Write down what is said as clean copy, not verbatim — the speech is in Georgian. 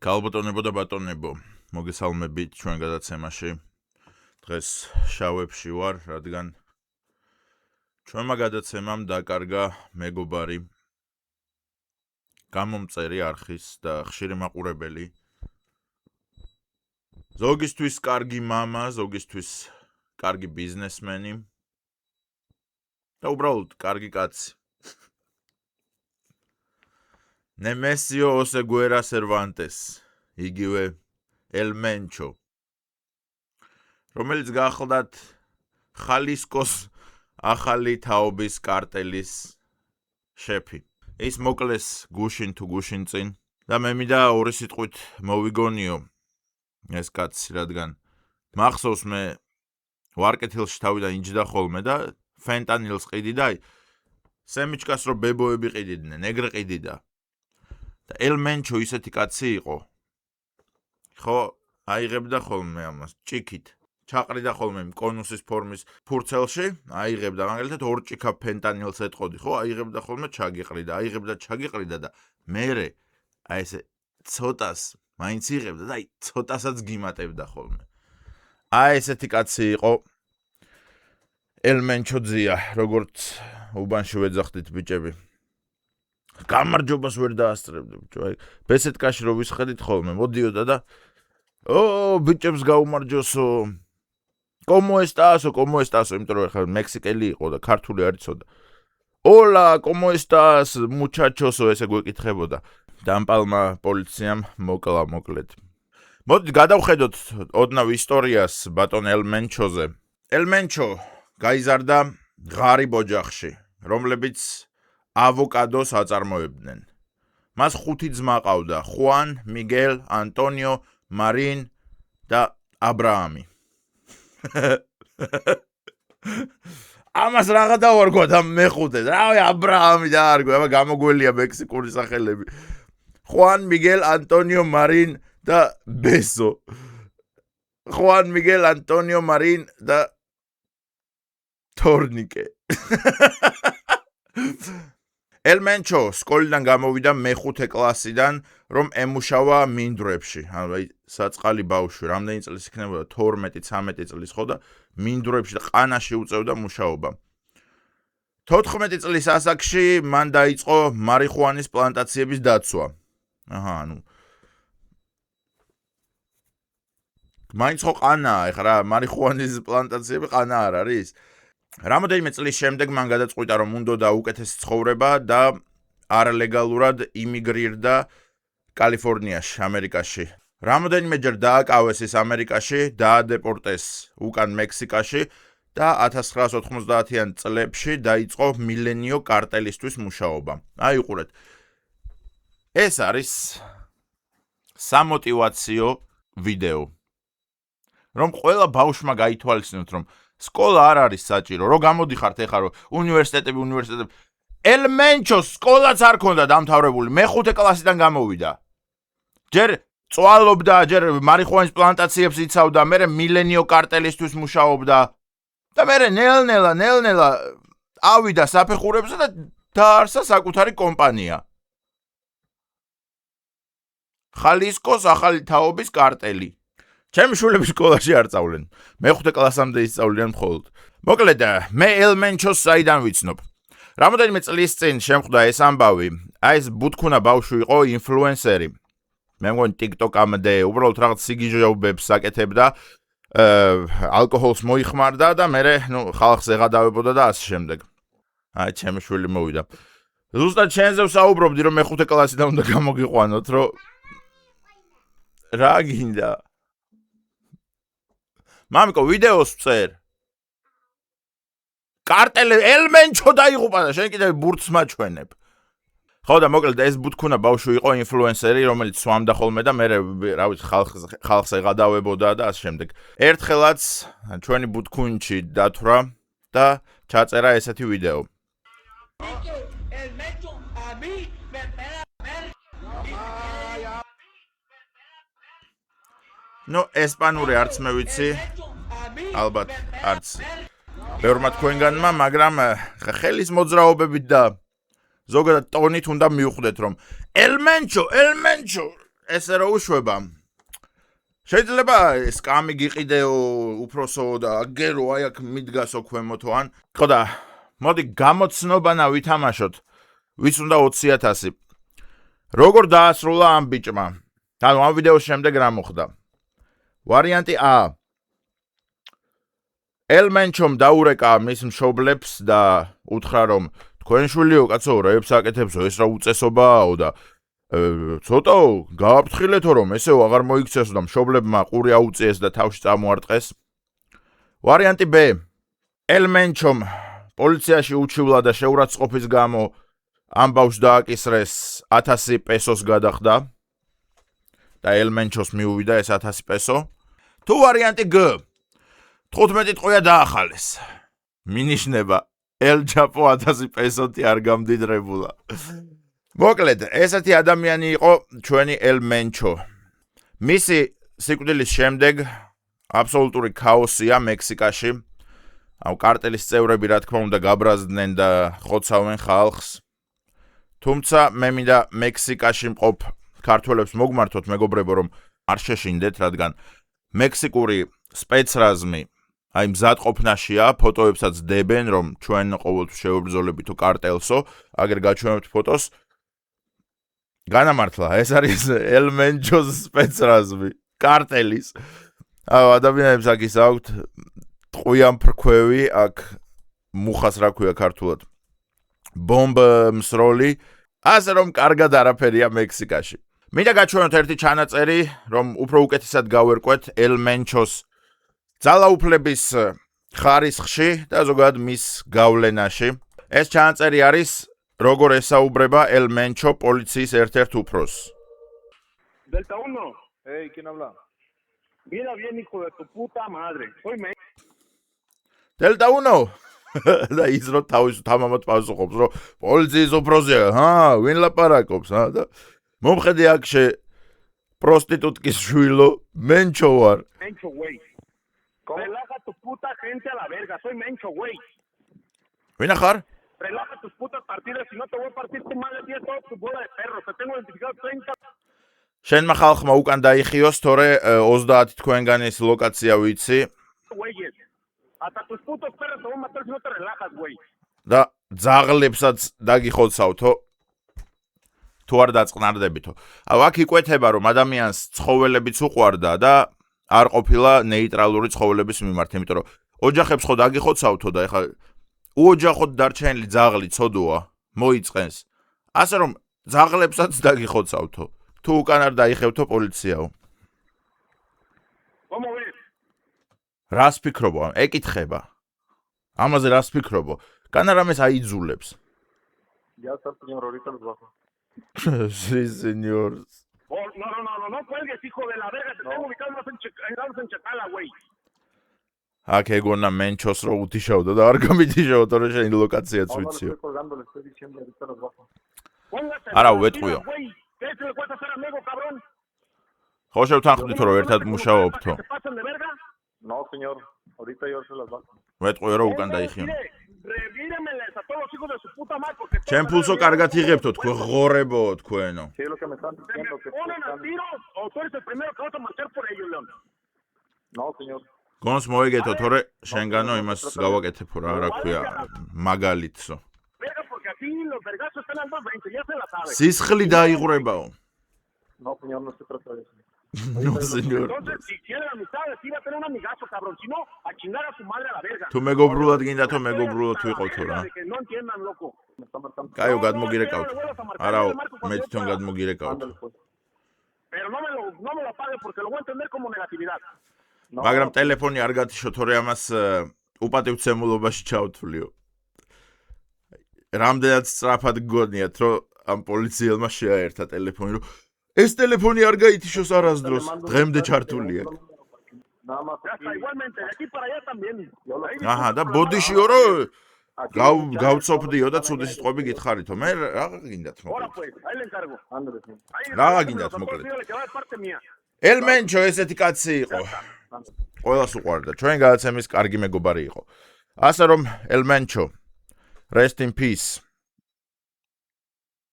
Kalbotonebo და ბატონებო, მოგესალმებით ჩვენ გადაცემაში. დღეს შავებში ვარ, რადგან ჩვენმა გადაცემამ დაკარგა მეგობარი, გამომწერი არხის და ხშირი მაყურებელი. ზოგისთვის კარგი მამა, ზოგისთვის კარგი ბიზნესმენი და უბრალოდ კარგი კაცი. Nemesio Oseguera Cervantes, იგივე El Mencho, რომელიც გახლდათ ხალისკოს ახალი თაობის კარტელის შეფი. ის მოკლეს გუშინ თუ გუშინ წინ და მე მინდა ორი სიტყვით მოვიგონიო ეს კაცი, რადგან მახსოვს მე ვარკეთილში თავიდან იჯდა ხოლმე და ფენტანილს ყიდი და სემიჩკას რო ბებოები ყიდიდნენ, ეგრე ყიდიდა. და El Mencho ისეთი კაცი იყო. ხო, აიღებდა ხოლმე ამას, ჭიქით. ჩაყრიდა ხოლმე კონუსის ფორმის ფურცელში, აიღებდა, მაგალითად 2 ჭიქა ფენტანილს ეთყოდი, ხო, აიღებდა ხოლმე ჩაგიყრიდა და მერე აი ესე ცოტას მაინც იღებდა და აი ცოტასაც გიმატებდა ხოლმე. აი ესეთი კაცი იყო El Mencho ძია, როგორც უბანში ვეძახდით ბიჭები. გამარჯობას ვერ დაასწრებდი, ბიჭო. აი, ბესეთკაში რო ვისხედით ხოლმე, მოდიოდა და ბიჭებს გაუმარჯოსო. ¿Cómo estás? იმიტომ რომ ხა მექსიკელი იყო და ქართული არ იცოდა. Hola, ¿cómo estás, muchachoso? ესე გვეკითხებოდა. დამპალმა პოლიციამ მოკლა მოკლედ. მოდით გადავხედოთ ოდნავ ისტორიას ბატონ El Mencho-ზე. El Mencho გაიზარდა ღარიბ ოჯახში, რომლებიც ავოკადოს აწარმოებდნენ. მას 5 ძმა ყავდა: ხუან, მიგელ, ანტონიო, მარინ და აბრაამი. ამას რაღა დავარქვა და მეხუთე. რავი, აბრაამი დაარქვა, აბა გამოგველია მექსიკური სახელები. ხუან, მიგელ, ანტონიო, მარინ და ბესო. ხუან, მიგელ, ანტონიო, მარინ და თორნიკე. El Mencho სკოლიდან გამოვიდა მე-5 კლასიდან, რომ ემუშავა მინდვრებში. ანუ საწყალი ბავშვი, რამდენი წლის იქნებოდა 12-13 წლის ხო და მინდვრებში და ყანაში უწევდა მუშაობა. 14 წლის ასაკში მან დაიწყო მარიხუანის პლანტაციების დაცვა. ანუ მაინც ხო ყანაა, ეხლა რა მარიხუანის პლანტაციები ყანა არ არის? რამოდენიმე წლის შემდეგ მან გადაწყვიტა, რომ უნდოდა უკეთესი ცხოვრება და არალეგალურად იმიგრირდა კალიფორნიაში, ამერიკაში. რამოდენიმეჯერ დააკავეს ის ამერიკაში, დაადეპორტეს უკან მექსიკაში და 1990-იან წლებში დაიწყო მილენიო კარტელისთვის მუშაობა. აი უყურეთ. ეს არის სამოტივაციო ვიდეო. რომ ყველა ბავშვმა გაითვალისწინოთ, რომ სკოლა არ არის საჭირო, რო გამოდიხართ ეხლა რომ უნივერსიტეტები. El Mencho სკოლაც არ ქონდა დამთავრებული, მე-5 კლასიდან გამოვიდა. ჯერ წვალობდა, ჯერ მარიხუანის პლანტაციებს იცავდა, მერე მილენიო კარტელისთვის მუშაობდა და მერე ნელ-ნელა ავიდა საფეხურებზე და დაარსა საკუთარი კომპანია. ხალისკოს ახალი თაობის კარტელი. ჩემი შვილები სკოლაში არ სწავლენ. მე-5 კლასამდე ისწავლიან მხოლოდ. მოკლედ, მე El Mencho-ს საიდან ვიცნობ. რამოდენიმე წლის წინ შემხვდა ეს ამბავი. აი ეს ბუთქუნა ბავშვი იყო ინფლუენსერი. მე მგონი TikTok-ამდე უბრალოდ რაღაც სიგიჟეობებს აკეთებდა, ალკოჰოლს მოიხმარდა და მერე, ხალხს ეღადავებოდა და ასე შემდეგ. აი, ჩემი შვილი მოვიდა. ზუსტად შენზე ვსაუბრობდი, რომ მე-5 კლასიდან უნდა გამოგიყვანოთ, რომ რა გინდა? მამიკო, ვიდეოს ვწერ. კარტელი El Mencho დაიღუპა და შენ კიდევ ბურთს მაჩვენებ. ხო და მოკლედ ეს ბუთქუნა ბავშვი იყო ინფლუენსერი, რომელიც სვამდა ხოლმე და მე რა ვიცი ხალხს ეღადავებოდა და ასე შემდეგ. ერთხელაც ჩვენი ბუთქუნჩი დათვრა და ჩაწერა ესეთი ვიდეო. ესპანური არც მე ვიცი, ალბათ არც ბევრმა თქვენგანმა, მაგრამ ხელის მოძრაობებით და ზოგადად ტონით უნდა მივხვდეთ, რომ El Mencho ესე რო უშვება. შეიძლება ეს კამი გიყიდეო უფროსო და აგერო აი აქ მიდგასო ქვემოთო ან ხო და მოდი გამოცნობანა ვითამაშოთ ვის უნდა 20,000 როგორ დაასრულა ამ ბიჭმა ანუ ამ ვიდეოს შემდეგ რა მოხდა ვარიანტი A ელმენჩომ დაურეკა მის მშობლებს და უთხრა რომ თქვენ შვილიო კაცო რებს აკეთებსო ეს რა უწესობაო და ცოტა გააფრთხილეთო რომ ესეო აღარ მოიქცესო და მშობლებმა ყური აუწიეს და თავში წამოარტყეს. ვარიანტი B. ელმენჩომ პოლიციაში უჩივლა და შეურაცხყოფის გამო ამ ბავშვს დააკისრეს 1000 პესოს გადახდა და ელმენჩოს მიუვიდა ეს 1000 პესო. თუ ვარიანტი G. 15 ტყვია დაახალეს. მინიშნება ელ-ჯაპო 1000 პესოთი არ გამდიდრებულა. მოკლედ, ესეთი ადამიანი იყო ჩვენი ელმენჩო. მისი სიკვდილის შემდეგ აბსოლუტური ქაოსია მექსიკაში. ამ კარტელის წევრები რა თქმა უნდა გაბრაზდნენ და ხოცავენ ხალხს. თუმცა მე მინდა მექსიკაში მყოფ ქართველებს მოგმართოთ მეგობრებო რომ არ შეშინდეთ, რადგან მექსიკური სპეცრაზმი აი მზადყოფნაშია, ფოტოებსაც დებენ რომ ჩვენ ყოველთვის შევებრძოლებით თუ კარტელსო, აგერ გაჩვენებთ ფოტოს. განამართლა, ეს არის ელმენჩოს სპეცრაზმი, კარტელის. ადამიანებს აქ ის აქვთ ტყვიან ფრქვევი, აქ მუხას რა ქვია ქართულად. ბომბმსროლი, ასე რომ კარგად არაფერია მექსიკაში. მინდა გაჩვენოთ ერთი ჩანაწერი, რომ უფრო უკეთესად გავერკვეთ ელმენჩოს ძალაუფლების ხარისხში და ზოგადად მის გავლენაში. ეს ჩანაწერი არის როგორ ესაუბრება ელმენჩო პოლიციის ერთ-ერთ უფროსს. Delta 1. Hey, ¿quién habla? Mira bien, hijo de tu puta madre. Soy Delta 1. და ის რო თავის თამამად პასუხობს, რომ პოლიციის უფროსია, ვინ ლაპარაკობს, და მომხედე აქ პროსტიტუტკის შვილო, მენჩო ვარ. Mencho, güey. Relaja tu puta gente a la verga. Soy Mencho, güey. ვინა ხარ? Relaja tus putas partidas, si no te voy a partir tu madre, tienes todo tu bola de perros. Te tengo identificado 30. შენმა ხალხმა უკან დაიხიოს, თორე 30 თქვენგანის ლოკაცია ვიცი. Güeyes. Hasta tus putos perros te voy a matar si no te relajas, güey. და ძაღლებსაც დაგიხოცავთო. თუ არ დაწყნარდებითო. აქ იკვეთება რომ ადამიანს ცხოველებიც უყვარდა და არ ყოფილა ნეიტრალური ცხოველების მიმართ, იმიტომ რომ ოჯახებს ხო დაგიხოცავთო და ეხლა უოჯახოდ დარჩენილი ძაღლი ცოდოა, მოიწყენს. ასე რომ ძაღლებსაც დაგიხოცავთო. თუ უკან არ დაიხევთო პოლიციაო. ¿Cómo ves? რას ფიქრობო? ეკითხება. ამაზე რას ფიქრობო? კანარამეს აიძულებს. Ya está, señor, ahorita los bajo. Sí, señor. No cuelgues, hijo de la verga. Te tengo ubicado en Chacala, güey. აქ ეგონა მენჩოს რო უთიშავდა და არ გამიტიშავ, თორე შენი ლოკაციაც ვიციო. არა, ვეტყვიო. ხო შევთანხმდით რომ ერთად მუშაობთო. No, señor, ahorita yo se las bajo. ვეტყვიო რომ უკან დაიხიო. Revíremeles a todos los hijos de su puta madre porque ჩემ ფულსო კარგად იღებთო თქვენ ღორებო თქვენო. Sí, lo que me están diciendo que ponen a tiros o tú eres el primero que vas a marchar por ellos, León. No, señor. გონს მოიგეთო, თორე შენგანო იმას გავაკეთებო რა ქვია, მაგალითსო. Verga, porque aquí los vergazos están al 220, ya se la sabe. სისხლი დაიღურებაო. No, señor, no se trata de eso. No, señor. Entonces, si quiere la amistad, sí va a tener un amigazo, cabrón. Si no, a chingar a su madre a la verga. თუ მეგობრულად გინდა თო მეგობრულად ვიყავთო რა. Que no entiendan, loco. კაიო გადმოგირეკავთ. არაო, მე თვითონ გადმოგირეკავთ. Pero no me lo pague porque lo voy a entender como negatividad. მაგრამ ტელეფონი არ გათიშო, თორე ამას უპატივცემულობაში ჩავთვლიო. რამდენად სწრაფად გგონიათ, რომ ამ პოლიციელმა შეაერთა ტელეფონი, რომ ეს ტელეფონი არ გაითიშოს არასდროს, დღემდე ჩართულია. აჰა, და ბოდიშიო რომ გავწოფდიო და ცუდი სიტყვები გითხარითო. მე რა გინდათ მოკლედ? რა გინდათ მოკლედ? ელმენჩო ესეთი კაცი იყო. ყველას უყვარდა. ჩვენ გადაცემის კარგი მეგობარი იყო. ასე რომ ელმენჩო, rest in peace.